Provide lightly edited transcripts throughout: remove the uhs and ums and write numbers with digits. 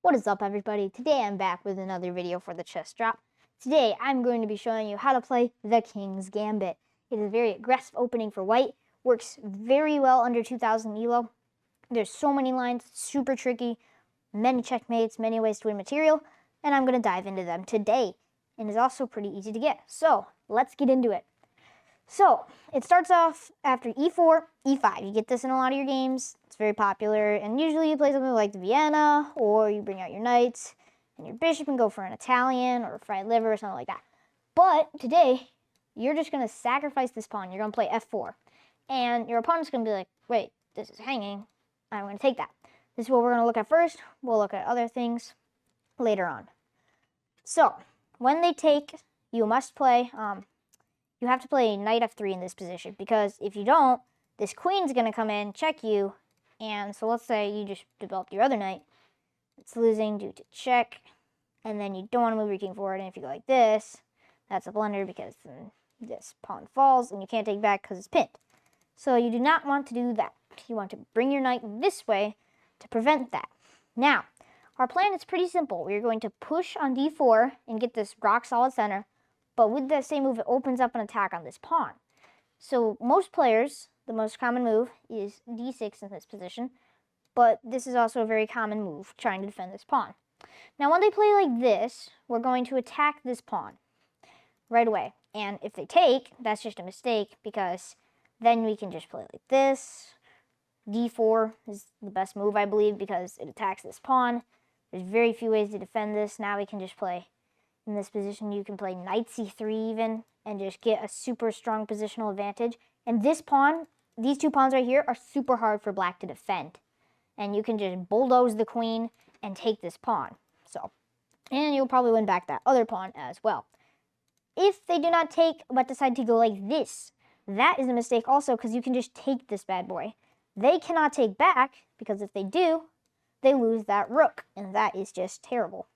What is up, everybody? Today I'm back with another video for the chess drop. Today I'm going to be showing you how to play the King's Gambit. It is a very aggressive opening for white, works very well under 2000 elo. There's so many lines, super tricky, many checkmates, many ways to win material, and I'm going to dive into them today. And it's also pretty easy to get. So let's get into it. So it starts off after e4, e5. You get this in a lot of your games. It's very popular, and usually you play something like the Vienna, or you bring out your knights and your bishop and go for an Italian or a fried liver or something like that. But today, you're just going to sacrifice this pawn. You're going to play f4, and your opponent's going to be like, wait, this is hanging. I'm going to take that. This is what we're going to look at first. We'll look at other things later on. So when they take, you must play... you have to play knight f3 in this position, because if you don't, this queen's going to come in, check you, and so let's say you just developed your other knight. It's losing due to check, and then you don't want to move your king forward, and if you go like this, that's a blunder because then this pawn falls, and you can't take back because it's pinned. So you do not want to do that. You want to bring your knight this way to prevent that. Now, our plan is pretty simple. We're going to push on d4 and get this rock-solid center, but with that same move, it opens up an attack on this pawn. So most players, the most common move is d6 in this position, but this is also a very common move, trying to defend this pawn. Now when they play like this, we're going to attack this pawn right away. And if they take, that's just a mistake, because then we can just play like this. d4 is the best move, I believe, because it attacks this pawn. There's very few ways to defend this. Now we can just play in this position. You can play knight c3 even, and just get a super strong positional advantage. And this pawn, these two pawns right here, are super hard for black to defend. And you can just bulldoze the queen and take this pawn. So, and you'll probably win back that other pawn as well. If they do not take, but decide to go like this, that is a mistake also, because you can just take this bad boy. They cannot take back, because if they do, they lose that rook, and that is just terrible.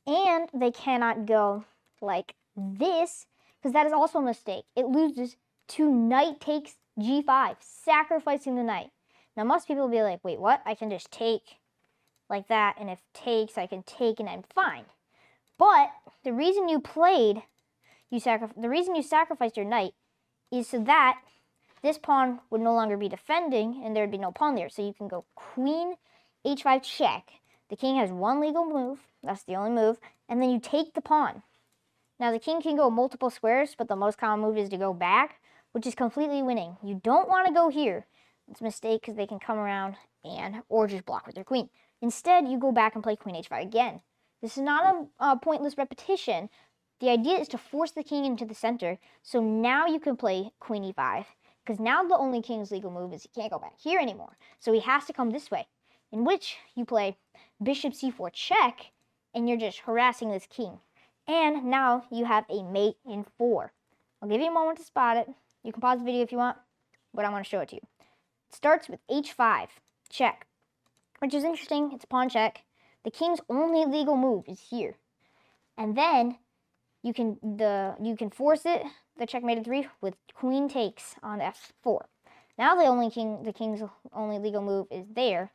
And they cannot go like this, because that is also a mistake. It loses to knight takes g5, sacrificing the knight. Now most people will be like, wait, what? I can just take like that, and if takes, I can take and I'm fine. But the reason you played, the reason you sacrificed your knight is so that this pawn would no longer be defending, and there would be no pawn there. So you can go queen h5 check. The king has one legal move. That's the only move. And then you take the pawn. Now, the king can go multiple squares, but the most common move is to go back, which is completely winning. You don't want to go here. It's a mistake, because they can come around or just block with their queen. Instead, you go back and play queen h5 again. This is not a pointless repetition. The idea is to force the king into the center, so now you can play queen e5, because now the only king's legal move is he can't go back here anymore. So he has to come this way, in which you play bishop c4 check, and you're just harassing this king. And now you have a mate in 4. I'll give you a moment to spot it. You can pause the video if you want, but I'm going to show it to you. It starts with h5 check, which is interesting. It's a pawn check. The king's only legal move is here, and then you can force it, the checkmate at 3, with queen takes on f4. Now the king's only legal move is there,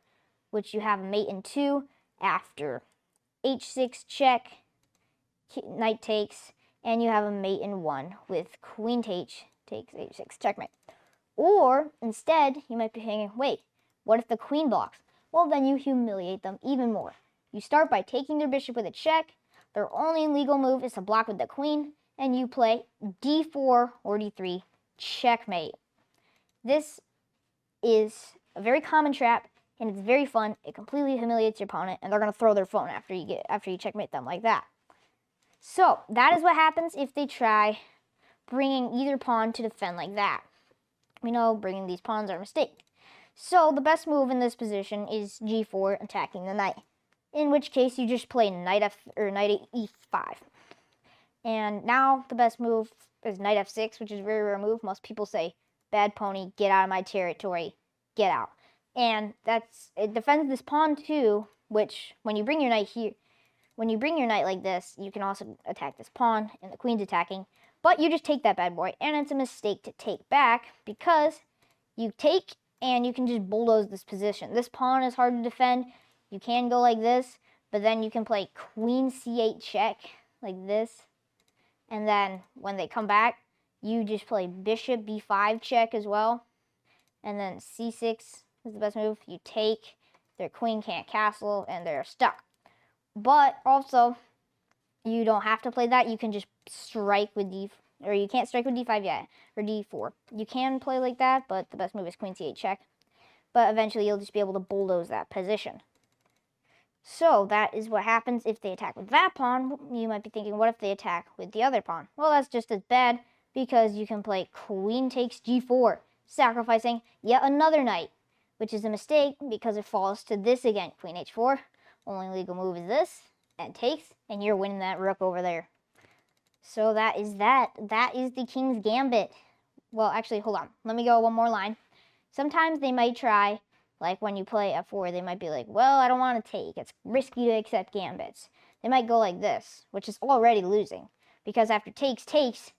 which you have a mate in 2 after h6 check, knight takes, and you have a mate in 1 with queen takes h6 checkmate. Or instead, you might be thinking, wait, what if the queen blocks? Well, then you humiliate them even more. You start by taking their bishop with a check. Their only legal move is to block with the queen, and you play d4 or d3 checkmate. This is a very common trap, and it's very fun. It completely humiliates your opponent, and they're going to throw their phone after you checkmate them like that. So that is what happens if they try bringing either pawn to defend like that. We know bringing these pawns are a mistake. So the best move in this position is g4, attacking the knight. In which case you just play knight e5. And now the best move is knight f6, which is a very rare move. Most people say, bad pony, get out of my territory, get out. And it defends this pawn too, which when you bring your knight here, when you bring your knight like this, you can also attack this pawn, and the queen's attacking. But you just take that bad boy, and it's a mistake to take back, because you take and you can just bulldoze this position. This pawn is hard to defend. You can go like this, But then you can play queen c8 check, like this. And then when they come back, you just play bishop b5 check as well. And then c6 is the best move. You take, their queen can't castle, and they're stuck. But also, you don't have to play that. You can just strike with or you can't strike with d5 yet, or d4. You can play like that, but the best move is queen c8 check. But eventually, you'll just be able to bulldoze that position. So that is what happens if they attack with that pawn. You might be thinking, what if they attack with the other pawn? Well, that's just as bad, because you can play queen takes g4, sacrificing yet another knight, which is a mistake because it falls to this again, queen h4. Only legal move is this, and takes, and you're winning that rook over there. So that is that. That is the King's Gambit. Well, actually, hold on. Let me go one more line. Sometimes they might try, like when you play f4, they might be like, well, I don't want to take. It's risky to accept gambits. They might go like this, which is already losing. Because after takes,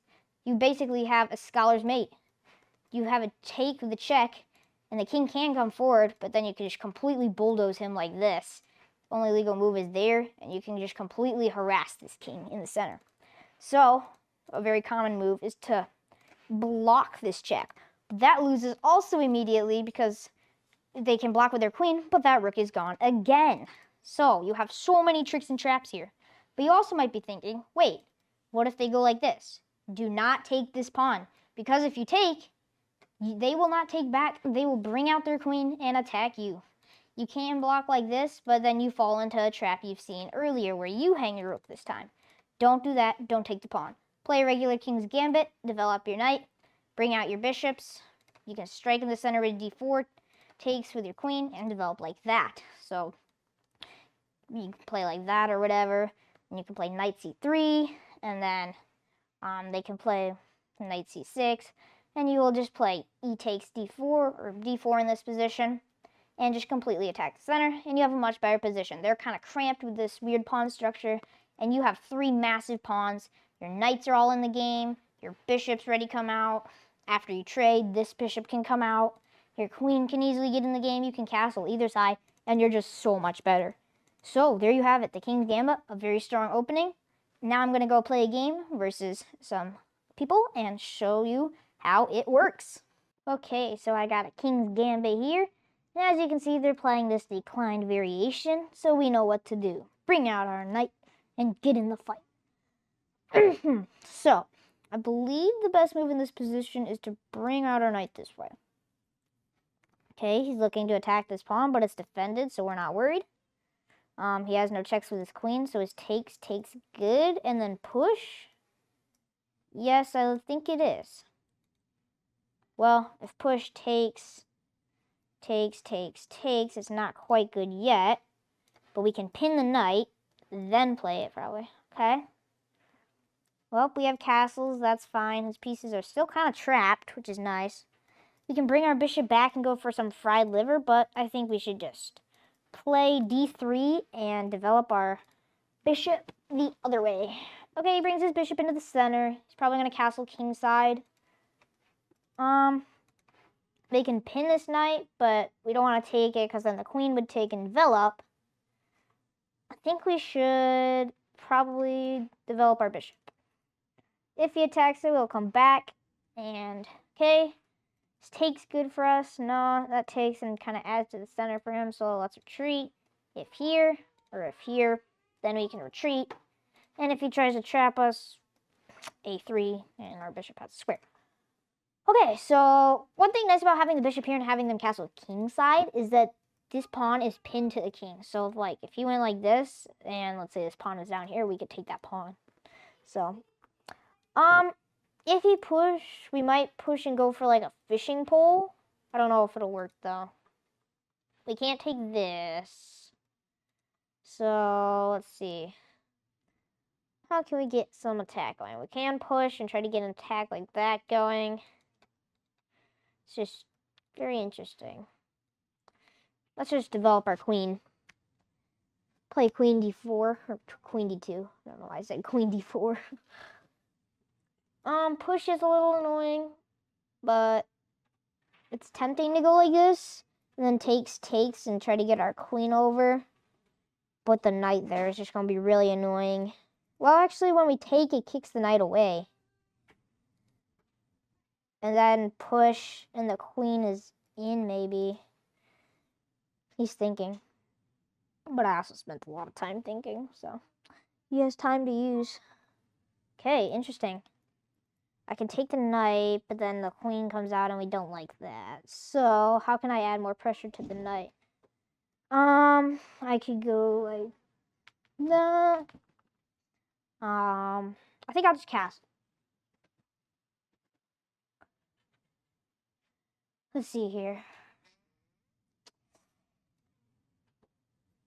you basically have a scholar's mate. You have a take with the check, and the king can come forward, but then you can just completely bulldoze him like this. Only legal move is there, and you can just completely harass this king in the center. So, a very common move is to block this check. That loses also immediately because they can block with their queen, but that rook is gone again. So you have so many tricks and traps here. But you also might be thinking, wait, what if they go like this? Do not take this pawn, because if you take, they will not take back. They will bring out their queen and attack you. You can block like this, but then you fall into a trap you've seen earlier where you hang your rook this time. Don't do that. Don't take the pawn. Play a regular King's Gambit, develop your knight, bring out your bishops. You can strike in the center with d4, takes with your queen, and develop like that. So you can play like that or whatever. And you can play knight c3, and then they can play knight c6, and you will just play e takes d4 or d4 in this position, and just completely attack the center, and you have a much better position. They're kind of cramped with this weird pawn structure, and you have 3 massive pawns. Your knights are all in the game. Your bishop's ready to come out. After you trade, this bishop can come out. Your queen can easily get in the game. You can castle either side, and you're just so much better. So there you have it, the King's Gambit, a very strong opening. Now I'm going to go play a game versus some people and show you how it works. Okay, so I got a King's Gambit here. And as you can see, they're playing this declined variation, so we know what to do. Bring out our knight and get in the fight. So, I believe the best move in this position is to bring out our knight this way. Okay, he's looking to attack this pawn, but it's defended, so we're not worried. He has no checks with his queen, so his takes good, and then push. Yes, I think it is. Well, if push takes, it's not quite good yet, but we can pin the knight, then play it probably, okay? Well, we have castles, that's fine. His pieces are still kind of trapped, which is nice. We can bring our bishop back and go for some fried liver, but I think we should just play d3 and develop our bishop the other way. Okay, he brings his bishop into the center. He's probably going to castle kingside. They can pin this knight, but we don't want to take it because then the queen would take and develop. I think we should probably develop our bishop. If he attacks it, we'll come back. And, okay, this takes good for us. No, that takes and kind of adds to the center for him, so let's retreat. If here, or if here, then we can retreat. And if he tries to trap us, a3, and our bishop has a square. Okay, so one thing nice about having the bishop here and having them castle kingside is that this pawn is pinned to the king. So, if he went like this, and let's say this pawn is down here, we could take that pawn. So, if he push, we might push and go for, a fishing pole. I don't know if it'll work, though. We can't take this. So, let's see. How can we get some attack going? We can push and try to get an attack like that going. It's just very interesting. Let's just develop our queen. Play queen d4, or queen d2. I don't know why I said queen d4. Push is a little annoying, but it's tempting to go like this. And then takes and try to get our queen over. put the knight there. It's just going to be really annoying. Well, actually, when we take, it kicks the knight away. And then push, and the queen is in, maybe. He's thinking. But I also spent a lot of time thinking, so he has time to use. Okay, interesting. I can take the knight, but then the queen comes out, and we don't like that. So, how can I add more pressure to the knight? I could go like that. I think I'll just cast. Let's see here.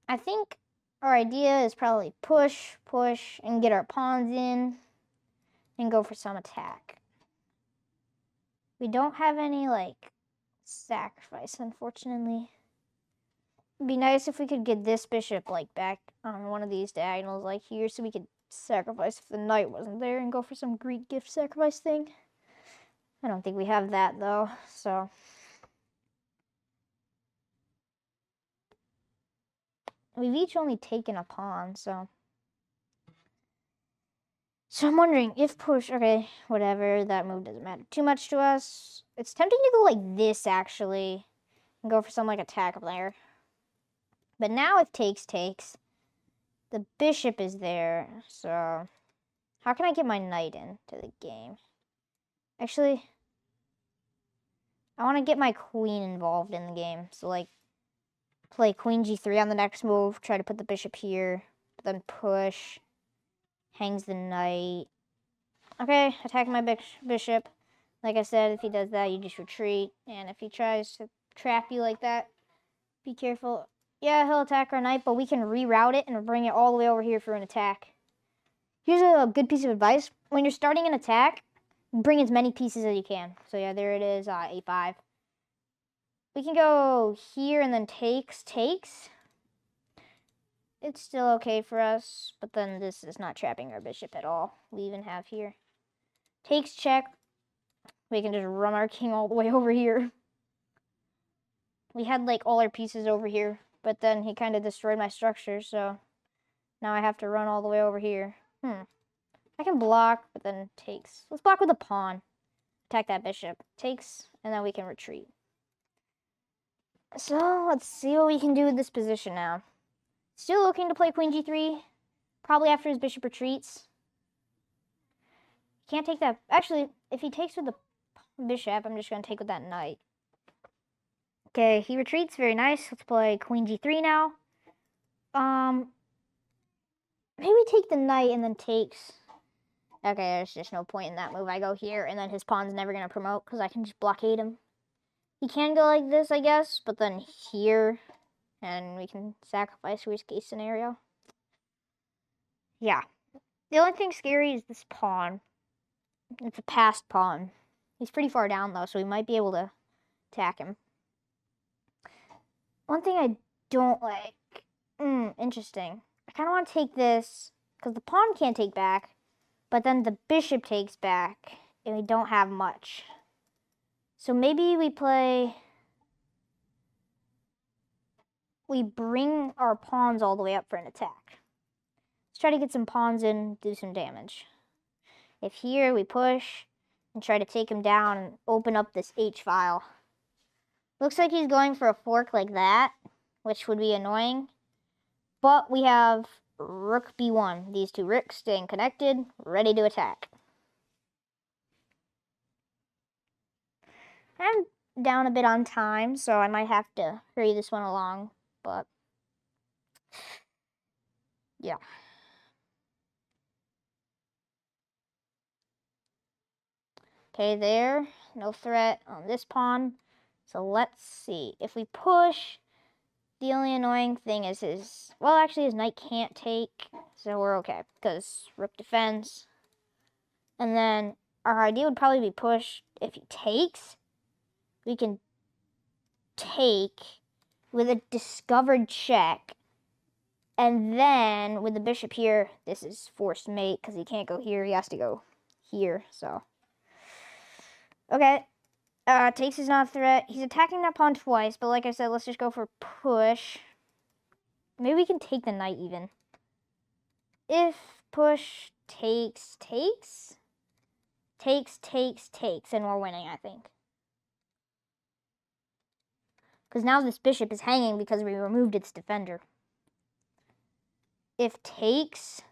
I think our idea is probably push, and get our pawns in, and go for some attack. We don't have any, like, sacrifice, unfortunately. It'd be nice if we could get this bishop, like, back on one of these diagonals, like here, so we could sacrifice if the knight wasn't there and go for some Greek gift sacrifice thing. I don't think we have that, though, so... We've each only taken a pawn, so... So I'm wondering if push... Okay, whatever, that move doesn't matter too much to us. It's tempting to go like this, actually, and go for some, like, attack layer. But now if takes, the bishop is there, so... How can I get my knight into the game? Actually, I want to get my queen involved in the game. So, like, play queen g3 on the next move, try to put the bishop here, then push, hangs the knight. Okay, attack my bishop. Like I said, if he does that, you just retreat. And if he tries to trap you like that, be careful. Yeah, he'll attack our knight, but we can reroute it and bring it all the way over here for an attack. Here's a good piece of advice. When you're starting an attack, bring as many pieces as you can. So yeah, there it is, a5. We can go here and then takes. It's still okay for us, but then this is not trapping our bishop at all. We even have here. Takes, check. We can just run our king all the way over here. We had, like, all our pieces over here, but then he kind of destroyed my structure, so now I have to run all the way over here. I can block, but then takes. Let's block with a pawn. Attack that bishop. Takes, and then we can retreat. So, let's see what we can do with this position now. Still looking to play queen g3, probably after his bishop retreats. Can't take that. Actually, if he takes with the bishop, I'm just going to take with that knight. Okay, he retreats. Very nice. Let's play queen g3 now. Maybe take the knight and then takes. Okay, there's just no point in that move. I go here, and then his pawn's never going to promote because I can just blockade him. He can go like this, I guess, but then here, and we can sacrifice worst case scenario. Yeah. The only thing scary is this pawn. It's a passed pawn. He's pretty far down, though, so we might be able to attack him. One thing I don't like... interesting. I kind of want to take this, because the pawn can't take back, but then the bishop takes back, and we don't have much. So maybe we play... We bring our pawns all the way up for an attack. Let's try to get some pawns in, do some damage. If here we push and try to take him down and open up this H file. Looks like he's going for a fork like that, which would be annoying. But we have rook b1. These two rooks staying connected, ready to attack. I'm down a bit on time, so I might have to hurry this one along, but yeah. Okay, there, no threat on this pawn. So let's see. If we push, the only annoying thing is his... Well, actually, his knight can't take, so we're okay, because rook defends. And then our idea would probably be push. If he takes, we can take with a discovered check. And then with the bishop here, this is forced mate, because he can't go here. He has to go here, so... Okay. Takes is not a threat. He's attacking that pawn twice, but like I said, let's just go for push. Maybe we can take the knight even. If push takes, and we're winning, I think. Because now this bishop is hanging because we removed its defender. If takes,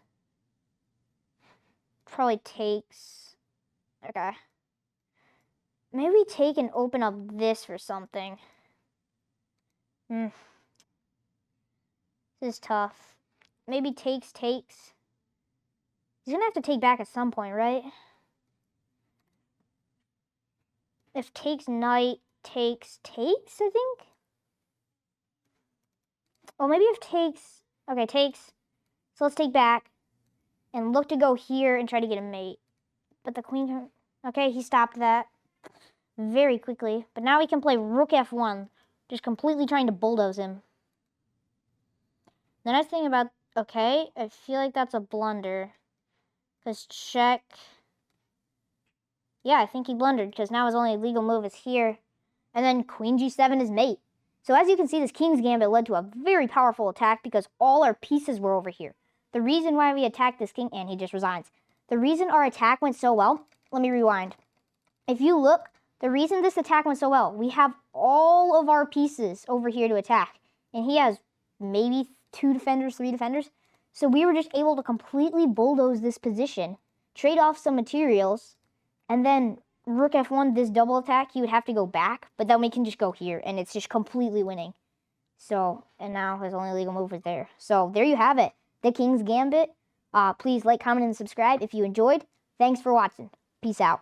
probably takes. Okay. Maybe we take and open up this for something. This is tough. Maybe takes. He's gonna have to take back at some point, right? If takes knight, takes, I think? Oh, maybe if takes, okay, takes. So let's take back and look to go here and try to get a mate. But the queen, okay, he stopped that very quickly. But now we can play rook f1, just completely trying to bulldoze him. The nice thing about, okay, I feel like that's a blunder. Because check. Yeah, I think he blundered because now his only legal move is here. And then queen g7 is mate. So as you can see, this king's gambit led to a very powerful attack because all our pieces were over here. The reason why we attacked this king, and he just resigns. The reason our attack went so well, let me rewind. If you look, the reason this attack went so well, we have all of our pieces over here to attack. And he has maybe 2 defenders, 3 defenders. So we were just able to completely bulldoze this position, trade off some materials, and then rook f1, this double attack, he would have to go back, but then we can just go here, and it's just completely winning. So, and now his only legal move is there. So there you have it, the King's Gambit. Please like, comment, and subscribe if you enjoyed. Thanks for watching. Peace out.